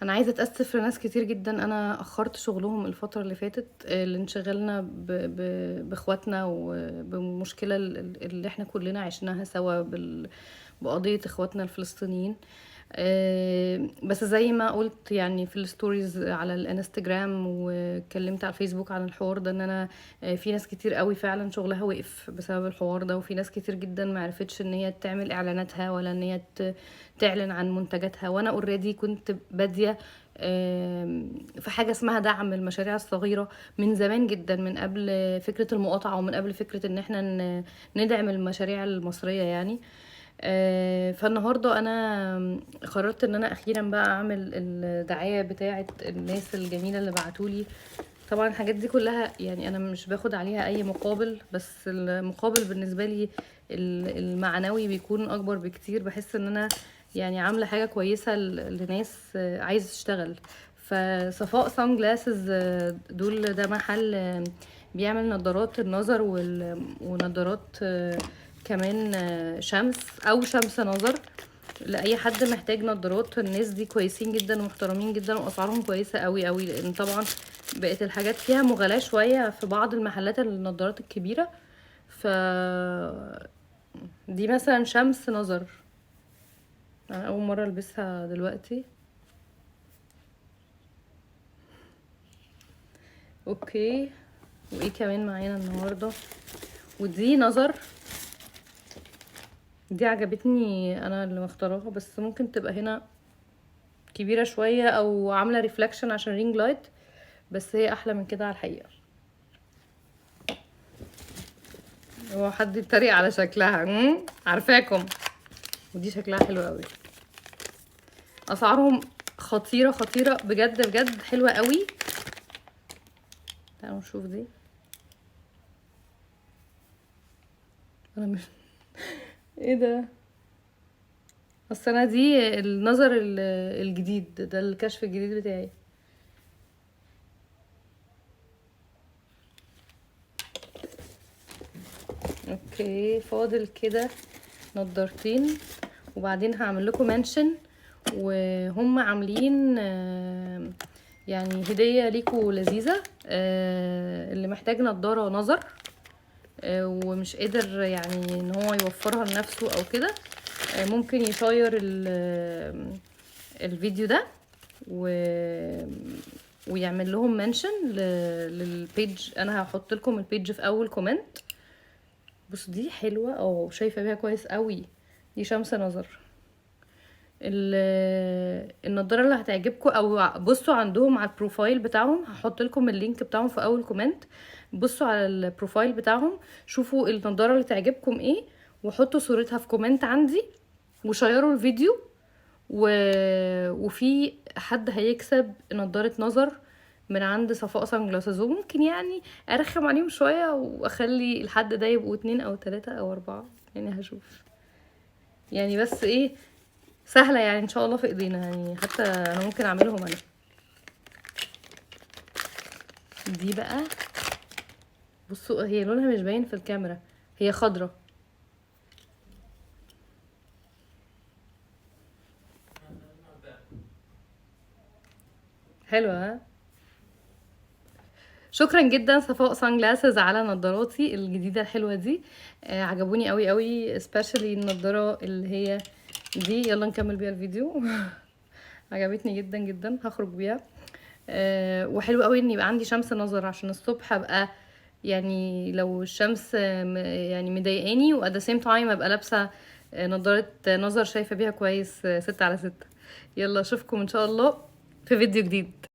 انا عايزه اتاسف لناس كتير جدا انا اخرت شغلهم الفتره اللي فاتت، اللي انشغلنا باخواتنا وبمشكله اللي احنا كلنا عشناها سوا بقضيه اخواتنا الفلسطينيين. بس زي ما قلت يعني في الستوريز على الانستجرام واتكلمت على الفيسبوك عن الحوار ده، ان انا في ناس كتير قوي فعلا شغلها وقف بسبب الحوار ده، وفي ناس كتير جدا ما عرفتش ان هي تعمل اعلاناتها ولا ان هي تعلن عن منتجاتها. وانا اوريدي كنت باديه في حاجه اسمها دعم المشاريع الصغيره من زمان جدا، من قبل فكره المقاطعه ومن قبل فكره ان احنا ندعم المشاريع المصريه يعني. فالنهارده انا قررت ان انا اخيرا بقى اعمل الدعايه بتاعه الناس الجميله اللي بعتولي. طبعا الحاجات دي كلها يعني انا مش باخد عليها اي مقابل، بس المقابل بالنسبه لي المعنوي بيكون اكبر بكتير. بحس ان انا يعني عامله حاجه كويسه لناس عايزه تشتغل. فصفاء سان جلاسز ده محل بيعمل نظارات النظر ونظارات كمان شمس او شمس نظر لاي حد محتاج نظارات. الناس دي كويسين جدا ومحترمين جدا واسعارهم كويسه قوي قوي، لان طبعا بقت الحاجات فيها مغالاة شويه في بعض المحلات النظارات الكبيره. ف دي مثلا شمس نظر، انا اول مره البسها دلوقتي. اوكي، وايه كمان معانا النهارده؟ ودي نظر، دي عجبتني انا اللي مختارها، بس ممكن تبقى هنا كبيره شويه او عامله ريفلكشن عشان رينج لايت، بس هي احلى من كده على الحقيقه. هو حد يتريق على شكلها؟ عارفاكم. ودي شكلها حلو قوي، اسعارهم خطيره خطيره بجد بجد، حلوه قوي. تعالوا نشوف دي. انا مش ايه ده؟ اصل انا دي النظر الجديد ده، الكشف الجديد بتاعي. اوكي، فاضل كده نضارتين وبعدين هعمل لكم منشن، وهم عاملين يعني هدية ليكوا لذيذة. اللي محتاج نضارة نظر ومش قادر يعني ان هو يوفرها لنفسه او كده، ممكن يشير الفيديو ده ويعمل لهم منشن للبيج. انا هحط لكم البيج في اول كومنت. بص دي حلوه، او شايفه بيها كويس قوي. دي شمس نظر. النضاره اللي هتعجبكم، او بصوا عندهم على البروفايل بتاعهم، هحط لكم اللينك بتاعهم في اول كومنت. بصوا على البروفايل بتاعهم، شوفوا النضاره اللي تعجبكم ايه، وحطوا صورتها في كومنت عندي وشيروا الفيديو. وفي حد هيكسب نضاره نظر من عند صفاء سان جلاسز. وممكن يعني ارخم عليهم شويه واخلي الحد ده يبقوا 2 او 3 او 4، يعني هشوف يعني. بس ايه، سهله يعني ان شاء الله في ايدينا يعني، حتى انا ممكن اعملهم انا. دي بقى بصوا، هي لونها مش باين في الكاميرا، هي خضرة. حلوة ها؟ شكرا جدا صفاء سان جلاسز على نظاراتي الجديده الحلوه دي. عجبوني قوي قوي، especially النضاره اللي هي دي. يلا نكمل بيها الفيديو. عجبتني جدا جدا، هخرج بيها. وحلو قوي ان يبقى عندي شمس نظر عشان الصبح ابقى يعني لو الشمس يعني مضايقاني، و at the same time ابقى لابسه نضاره نظر شايفه بيها كويس 6/6. يلا اشوفكم ان شاء الله في فيديو جديد.